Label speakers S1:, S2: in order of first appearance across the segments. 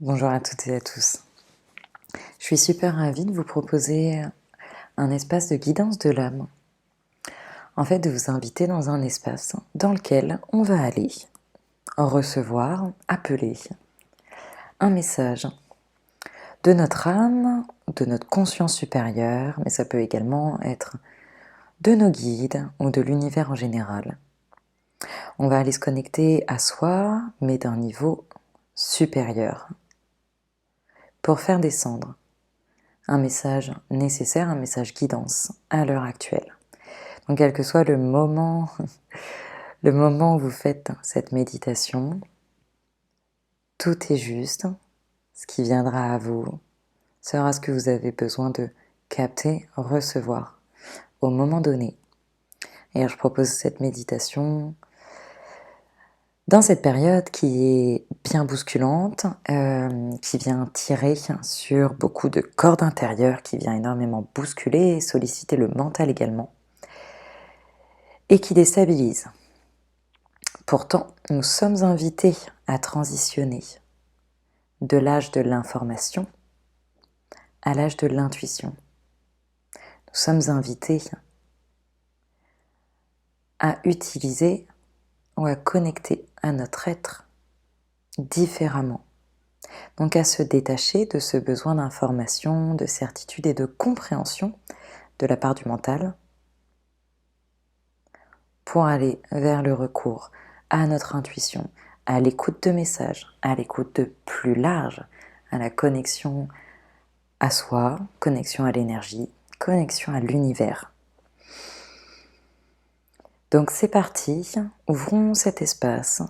S1: Bonjour à toutes et à tous. Je suis super ravie de vous proposer un espace de guidance de l'âme. En fait, de vous inviter dans un espace dans lequel on va aller recevoir, appeler un message de notre âme, de notre conscience supérieure, mais ça peut également être de nos guides ou de l'univers en général. On va aller se connecter à soi, mais d'un niveau supérieur, pour faire descendre un message nécessaire, un message guidance à l'heure actuelle. Donc quel que soit le moment où vous faites cette méditation, tout est juste. Ce qui viendra à vous sera ce que vous avez besoin de capter, recevoir au moment donné. Et je propose cette méditation dans cette période qui est bien bousculante, qui vient tirer sur beaucoup de cordes intérieures, qui vient énormément bousculer et solliciter le mental également, et qui déstabilise. Pourtant, nous sommes invités à transitionner de l'âge de l'information à l'âge de l'intuition. Nous sommes invités à utiliser ou à connecter à notre être différemment. Donc à se détacher de ce besoin d'information, de certitude et de compréhension de la part du mental pour aller vers le recours à notre intuition, à l'écoute de messages, à l'écoute de plus large, à la connexion à soi, connexion à l'énergie, connexion à l'univers. Donc c'est parti, ouvrons cet espace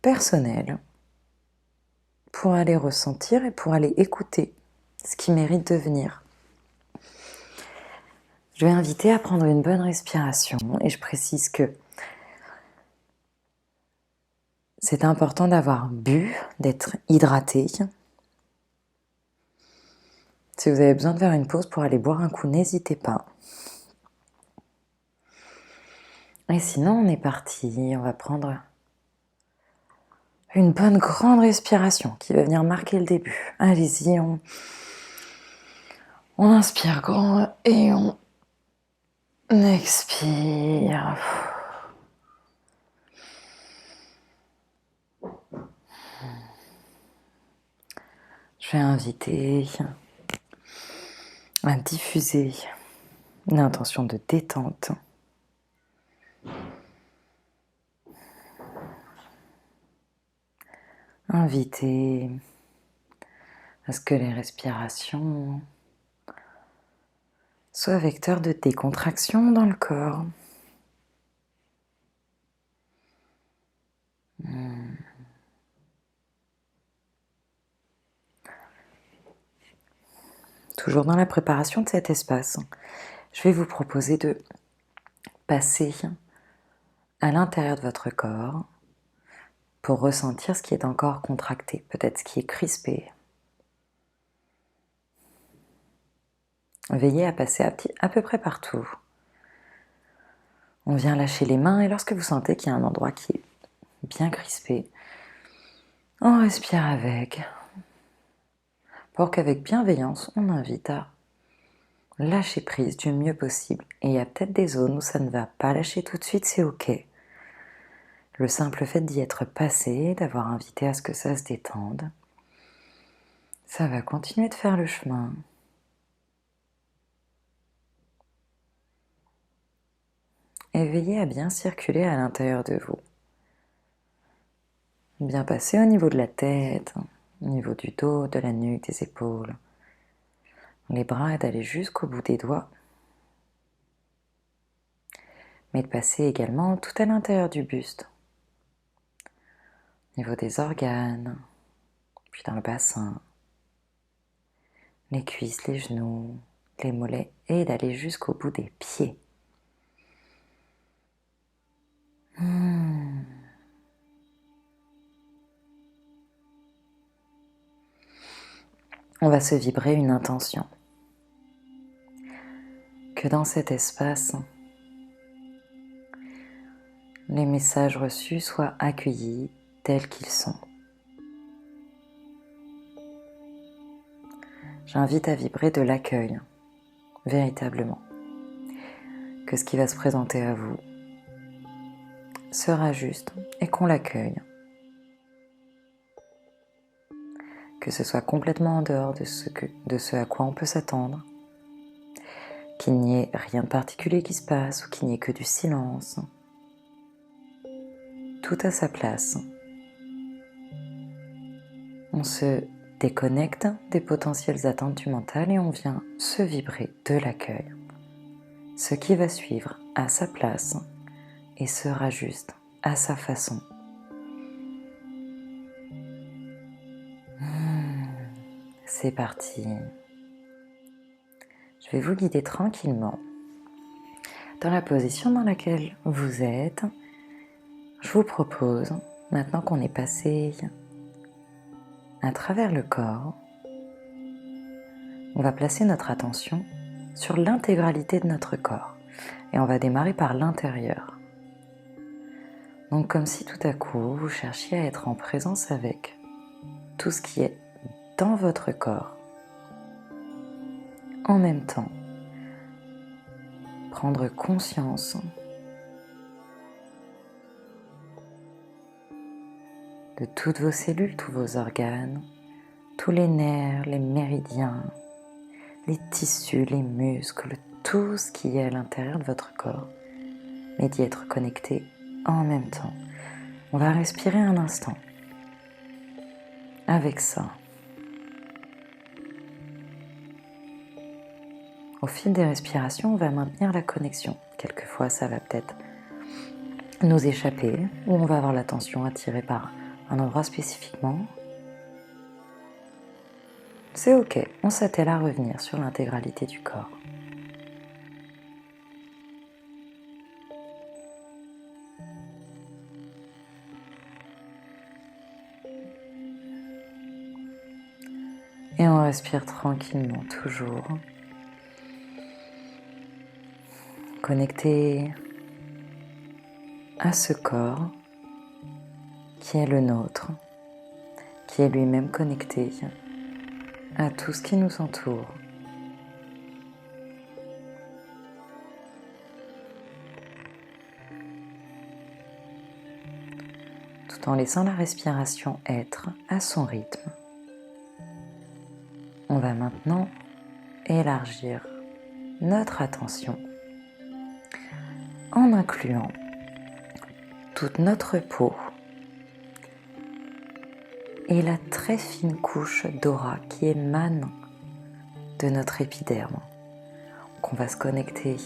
S1: personnel pour aller ressentir et pour aller écouter ce qui mérite de venir. Je vais inviter à prendre une bonne respiration et je précise que c'est important d'avoir bu, d'être hydraté. Si vous avez besoin de faire une pause pour aller boire un coup, n'hésitez pas. Et sinon, on est parti, on va prendre une bonne grande respiration qui va venir marquer le début. Allez-y, on inspire grand et on expire. Je vais inviter à diffuser une intention de détente. Inviter à ce que les respirations soient vecteurs de décontraction dans le corps. Toujours dans la préparation de cet espace, je vais vous proposer de passer à l'intérieur de votre corps pour ressentir ce qui est encore contracté, peut-être ce qui est crispé. Veillez à passer à peu près partout. On vient lâcher les mains et lorsque vous sentez qu'il y a un endroit qui est bien crispé, on respire avec, pour qu'avec bienveillance, on invite à lâcher prise du mieux possible. Et il y a peut-être des zones où ça ne va pas lâcher tout de suite, c'est ok. Le simple fait d'y être passé, d'avoir invité à ce que ça se détende, ça va continuer de faire le chemin. Et veillez à bien circuler à l'intérieur de vous. Bien passer au niveau de la tête, au niveau du dos, de la nuque, des épaules, les bras et d'aller jusqu'au bout des doigts. Mais de passer également tout à l'intérieur du buste, au niveau des organes, puis dans le bassin, les cuisses, les genoux, les mollets et d'aller jusqu'au bout des pieds. On va se vibrer une intention. Que dans cet espace, les messages reçus soient accueillis tels qu'ils sont. j'invite à vibrer de l'accueil, véritablement. Que ce qui va se présenter à vous sera juste et qu'on l'accueille. Que ce soit complètement en dehors de ce à quoi on peut s'attendre, qu'il n'y ait rien de particulier qui se passe ou qu'il n'y ait que du silence. Tout à sa place. On se déconnecte des potentielles attentes du mental et on vient se vibrer de l'accueil. Ce qui va suivre à sa place et sera juste à sa façon. C'est parti. Je vais vous guider tranquillement. Dans la position dans laquelle vous êtes, je vous propose, maintenant qu'on est passé à travers le corps, on va placer notre attention sur l'intégralité de notre corps. Et on va démarrer par l'intérieur. Donc comme si tout à coup, vous cherchiez à être en présence avec tout ce qui est dans votre corps. En même temps, prendre conscience de toutes vos cellules, tous vos organes, tous les nerfs, les méridiens, les tissus, les muscles, tout ce qui est à l'intérieur de votre corps, mais d'y être connecté en même temps. On va respirer un instant. Avec ça, au fil des respirations, on va maintenir la connexion. Quelquefois, ça va peut-être nous échapper, ou on va avoir l'attention attirée par un endroit spécifiquement. C'est ok, on s'attelle à revenir sur l'intégralité du corps. Et on respire tranquillement, toujours. Connecté à ce corps qui est le nôtre, qui est lui-même connecté à tout ce qui nous entoure. Tout en laissant la respiration être à son rythme. On va maintenant élargir notre attention en incluant toute notre peau et la très fine couche d'aura qui émane de notre épiderme. Donc on va se connecter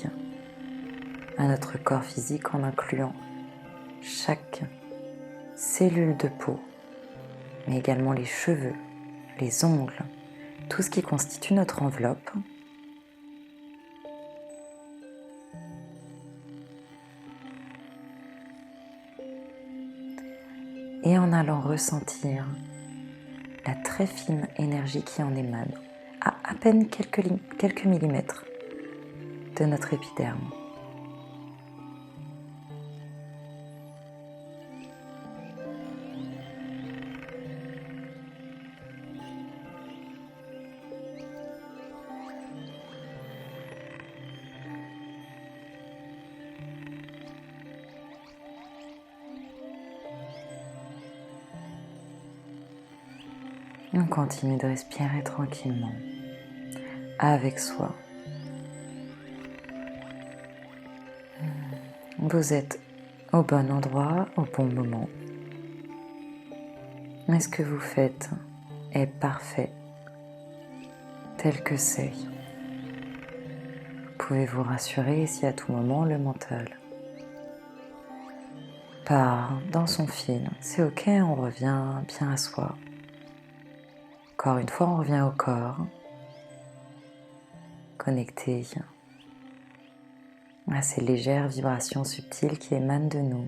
S1: à notre corps physique en incluant chaque cellule de peau, mais également les cheveux, les ongles, tout ce qui constitue notre enveloppe. Et en allant ressentir la très fine énergie qui en émane, à peine quelques millimètres de notre épiderme. On continue de respirer tranquillement, avec soi. Vous êtes au bon endroit, au bon moment. Mais ce que vous faites est parfait, tel que c'est. Vous pouvez vous rassurer si à tout moment le mental part dans son fil. C'est ok, on revient bien à soi. Encore une fois, on revient au corps, connecté à ces légères vibrations subtiles qui émanent de nous.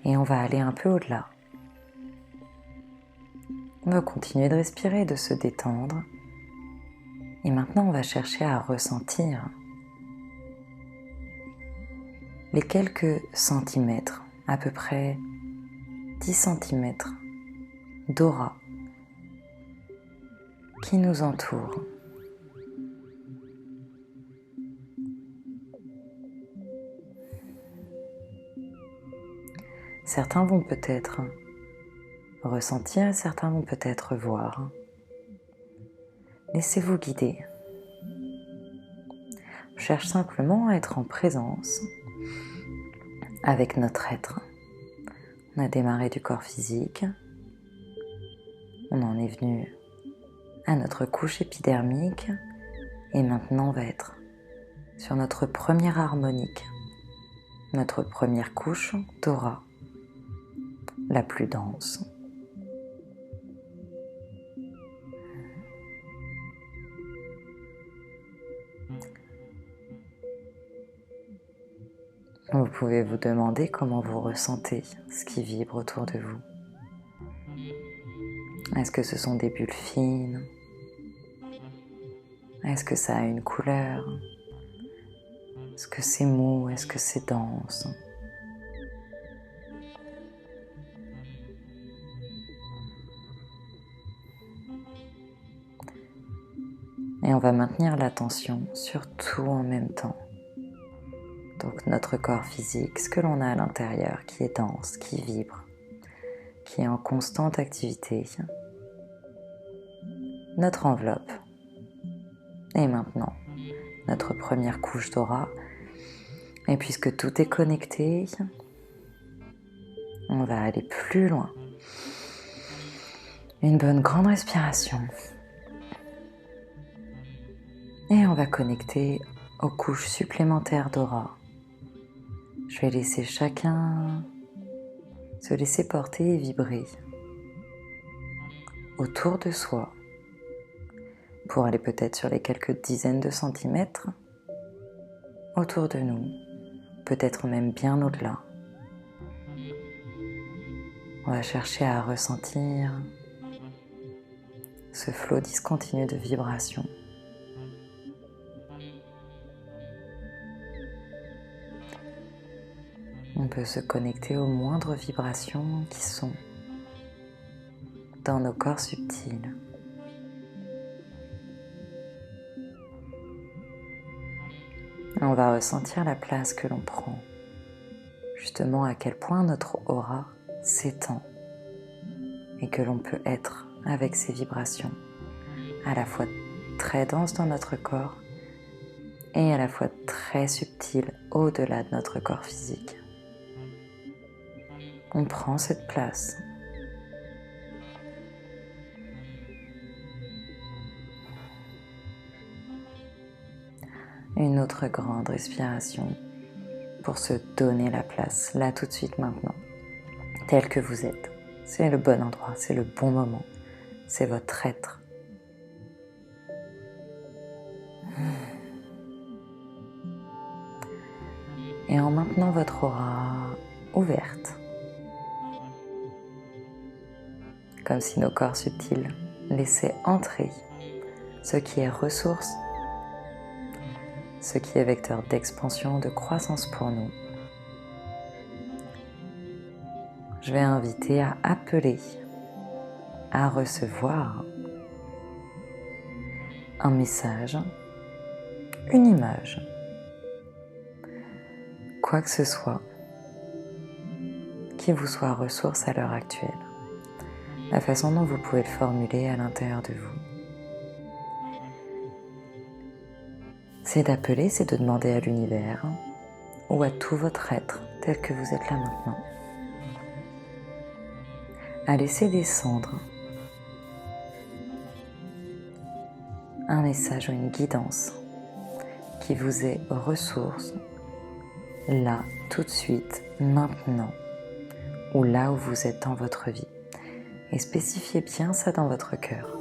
S1: Et on va aller un peu au-delà. On va continuer de respirer, de se détendre. Et maintenant, on va chercher à ressentir les quelques centimètres, à peu près 10 centimètres d'aura qui nous entourent. Certains vont peut-être ressentir, certains vont peut-être voir. Laissez-vous guider. On cherche simplement à être en présence avec notre être. On a démarré du corps physique. On en est venu à notre couche épidermique. Et maintenant, on va être sur notre première harmonique, notre première couche d'aura, la plus dense. Vous pouvez vous demander comment vous ressentez ce qui vibre autour de vous. Est-ce que ce sont des bulles fines? Est-ce que ça a une couleur? Est-ce que c'est mou? Est-ce que c'est dense? Et on va maintenir l'attention sur tout en même temps. Donc notre corps physique, ce que l'on a à l'intérieur, qui est dense, qui vibre, qui est en constante activité. Notre enveloppe. Et maintenant, notre première couche d'aura. Et puisque tout est connecté, on va aller plus loin. Une bonne grande respiration. Et on va connecter aux couches supplémentaires d'aura. Je vais laisser chacun se laisser porter et vibrer autour de soi pour aller peut-être sur les quelques dizaines de centimètres autour de nous, peut-être même bien au-delà. On va chercher à ressentir ce flot discontinu de vibrations. On peut se connecter aux moindres vibrations qui sont dans nos corps subtils. On va ressentir la place que l'on prend, justement à quel point notre aura s'étend et que l'on peut être avec ces vibrations, à la fois très denses dans notre corps et à la fois très subtiles au-delà de notre corps physique. On prend cette place. Une autre grande respiration pour se donner la place, là tout de suite maintenant, tel que vous êtes. C'est le bon endroit, c'est le bon moment, c'est votre être. Et en maintenant votre aura ouverte, comme si nos corps subtils laissaient entrer ce qui est ressource, ce qui est vecteur d'expansion, de croissance pour nous. Je vais inviter à appeler, à recevoir un message, une image, quoi que ce soit qui vous soit ressource à l'heure actuelle. La façon dont vous pouvez le formuler à l'intérieur de vous. C'est d'appeler, c'est de demander à l'univers ou à tout votre être tel que vous êtes là maintenant, à laisser descendre un message ou une guidance qui vous est ressource là, tout de suite, maintenant, ou là où vous êtes dans votre vie. Et spécifiez bien ça dans votre cœur.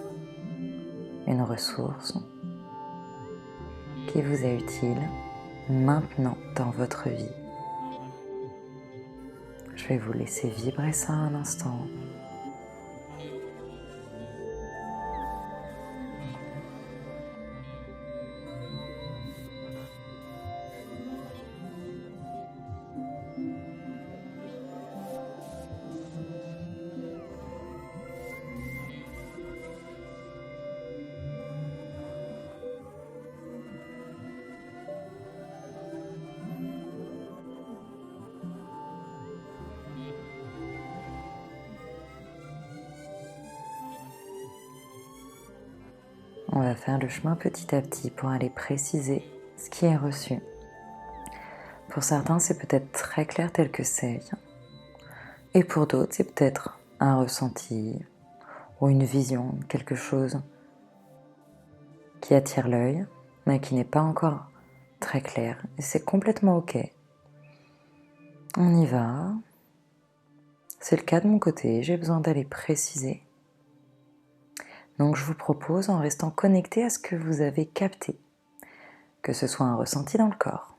S1: Une ressource qui vous est utile maintenant dans votre vie. Je vais vous laisser vibrer ça un instant. On va faire le chemin petit à petit pour aller préciser ce qui est reçu. Pour certains, c'est peut-être très clair tel que c'est. Et pour d'autres, c'est peut-être un ressenti ou une vision, quelque chose qui attire l'œil, mais qui n'est pas encore très clair. Et c'est complètement ok. On y va. C'est le cas de mon côté, j'ai besoin d'aller préciser. Donc je vous propose, en restant connecté à ce que vous avez capté, que ce soit un ressenti dans le corps,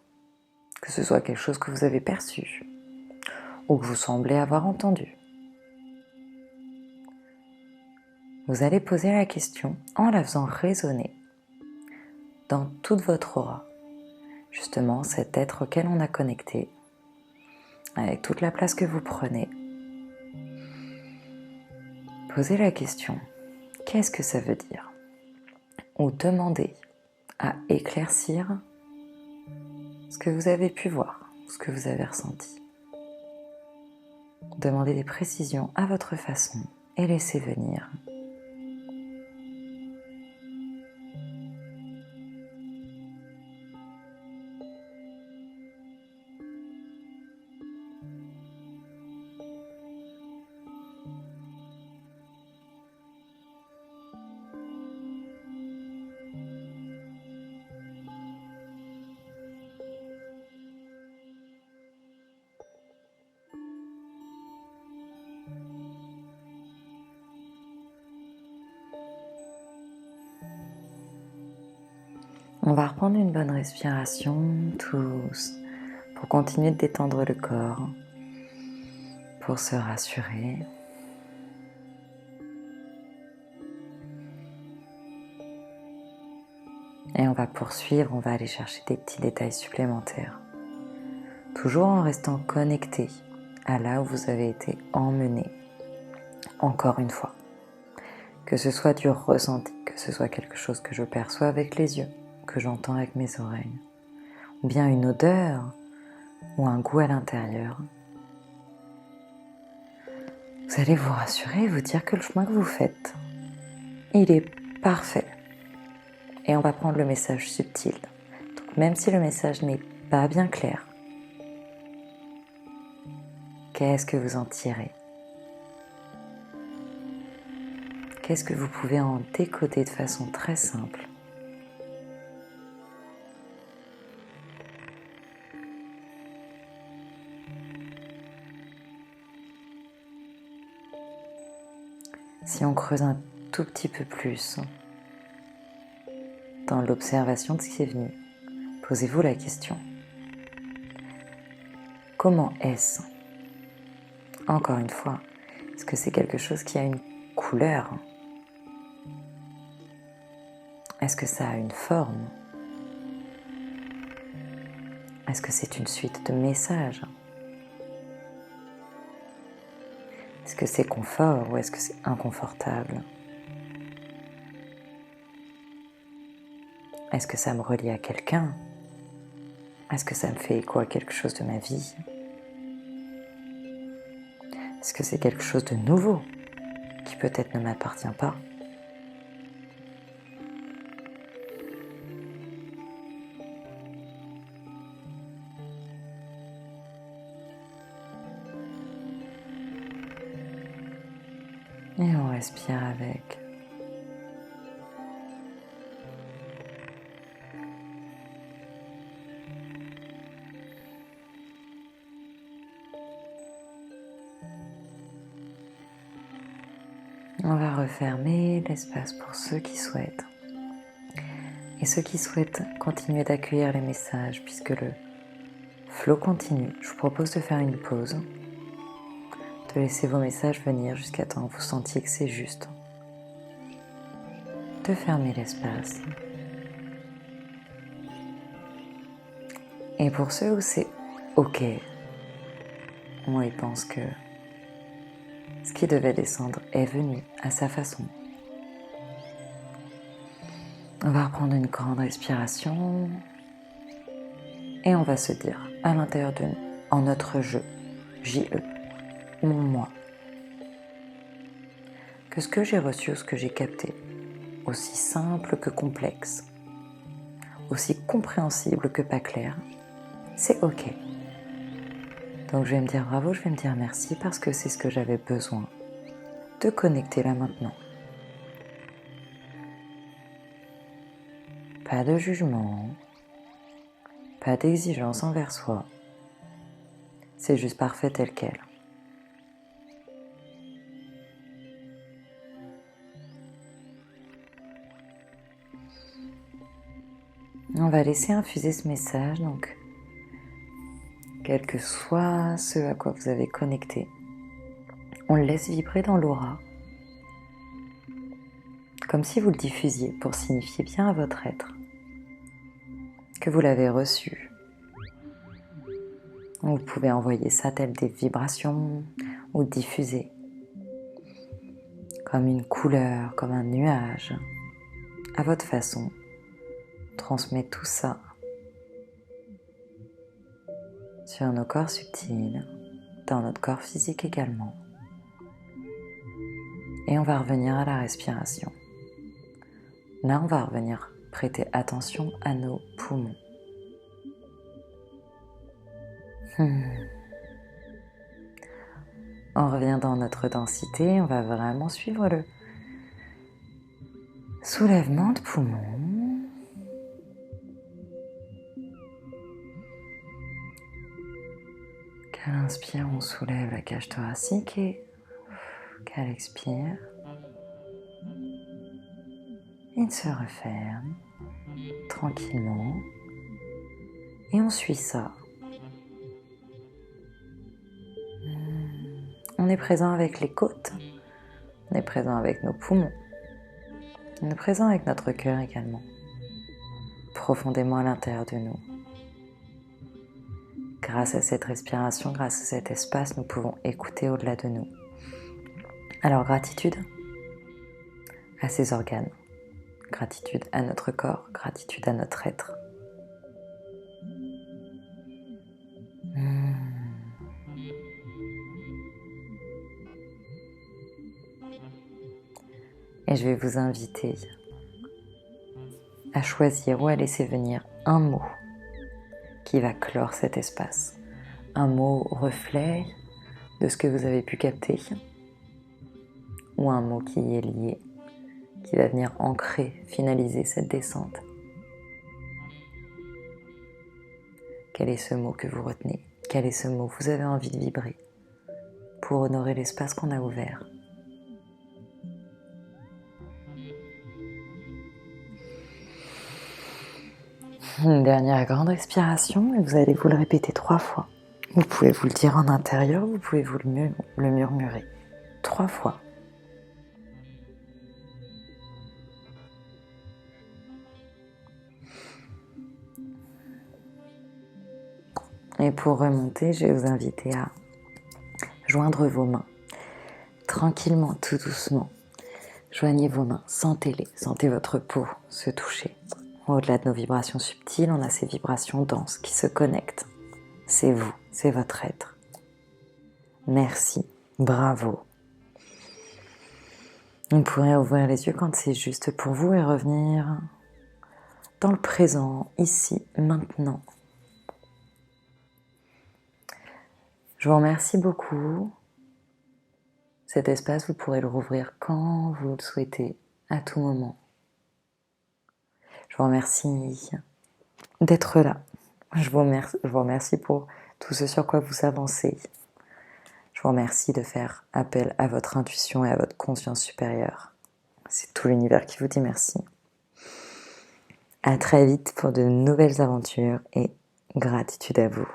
S1: que ce soit quelque chose que vous avez perçu, ou que vous semblez avoir entendu. Vous allez poser la question en la faisant résonner dans toute votre aura. Justement, cet être auquel on a connecté, avec toute la place que vous prenez. Posez la question, qu'est-ce que ça veut dire? Ou demandez à éclaircir ce que vous avez pu voir, ce que vous avez ressenti. Demandez des précisions à votre façon et laissez venir. On va reprendre une bonne respiration, tous, pour continuer de détendre le corps, pour se rassurer. Et on va poursuivre, on va aller chercher des petits détails supplémentaires. Toujours en restant connecté à là où vous avez été emmené, encore une fois. Que ce soit du ressenti, que ce soit quelque chose que je perçois avec les yeux, que j'entends avec mes oreilles, ou bien une odeur ou un goût à l'intérieur. Vous allez vous rassurer et vous dire que le chemin que vous faites, il est parfait. Et on va prendre le message subtil. Donc même si le message n'est pas bien clair, qu'est-ce que vous en tirez? Qu'est-ce que vous pouvez en décoder de façon très simple? Si on creuse un tout petit peu plus dans l'observation de ce qui est venu, posez-vous la question. Comment est-ce? Encore une fois, est-ce que c'est quelque chose qui a une couleur? Est-ce que ça a une forme? Est-ce que c'est une suite de messages? Est-ce que c'est confort ou est-ce que c'est inconfortable? Est-ce que ça me relie à quelqu'un? Est-ce que ça me fait écho à quelque chose de ma vie? Est-ce que c'est quelque chose de nouveau qui peut-être ne m'appartient pas? Et on respire avec. On va refermer l'espace pour ceux qui souhaitent. Et ceux qui souhaitent continuer d'accueillir les messages, puisque le flow continue, je vous propose de faire une pause, de laisser vos messages venir jusqu'à temps que vous sentiez que c'est juste, de fermer l'espace. Et pour ceux où c'est ok, moi ils pensent que ce qui devait descendre est venu à sa façon. On va reprendre une grande respiration et on va se dire à l'intérieur de nous, en notre jeu, J-E, mon moi, que ce que j'ai reçu ou ce que j'ai capté aussi simple que complexe, aussi compréhensible que pas clair, c'est ok. Donc je vais me dire bravo, je vais me dire merci parce que c'est ce que j'avais besoin de connecter là maintenant. Pas de jugement, pas d'exigence envers soi, c'est juste parfait tel quel. On va laisser infuser ce message, donc quel que soit ce à quoi vous avez connecté, on le laisse vibrer dans l'aura, comme si vous le diffusiez pour signifier bien à votre être que vous l'avez reçu. Vous pouvez envoyer ça telles des vibrations ou diffuser comme une couleur, comme un nuage, à votre façon. Transmettez tout ça sur nos corps subtils, dans notre corps physique également. Et on va revenir à la respiration. Là, on va revenir prêter attention à nos poumons. On revient dans notre densité, on va vraiment suivre le soulèvement de poumons. Qu'à l'inspire, on soulève la cage thoracique et qu'à l'expire, il se referme tranquillement et on suit ça. On est présent avec les côtes, on est présent avec nos poumons, on est présent avec notre cœur également, profondément à l'intérieur de nous. Grâce à cette respiration, grâce à cet espace, nous pouvons écouter au-delà de nous. Alors gratitude à ces organes, gratitude à notre corps, gratitude à notre être. Et je vais vous inviter à choisir ou à laisser venir un mot qui va clore cet espace. Un mot reflet de ce que vous avez pu capter ou un mot qui y est lié, qui va venir ancrer, finaliser cette descente. Quel est ce mot que vous retenez? Quel est ce mot que vous avez envie de vibrer pour honorer l'espace qu'on a ouvert? Une dernière grande respiration et vous allez vous le répéter 3 fois. Vous pouvez vous le dire en intérieur, vous pouvez vous le murmurer 3 fois. Et pour remonter, je vais vous inviter à joindre vos mains, tranquillement, tout doucement. Joignez vos mains, sentez-les, sentez votre peau se toucher. Au-delà de nos vibrations subtiles, on a ces vibrations denses qui se connectent. C'est vous, c'est votre être. Merci, bravo. Vous pourrez ouvrir les yeux quand c'est juste pour vous et revenir dans le présent, ici, maintenant. Je vous remercie beaucoup. Cet espace, vous pourrez le rouvrir quand vous le souhaitez, à tout moment. Je vous remercie d'être là. Je vous remercie pour tout ce sur quoi vous avancez. Je vous remercie de faire appel à votre intuition et à votre conscience supérieure. C'est tout l'univers qui vous dit merci. À très vite pour de nouvelles aventures et gratitude à vous.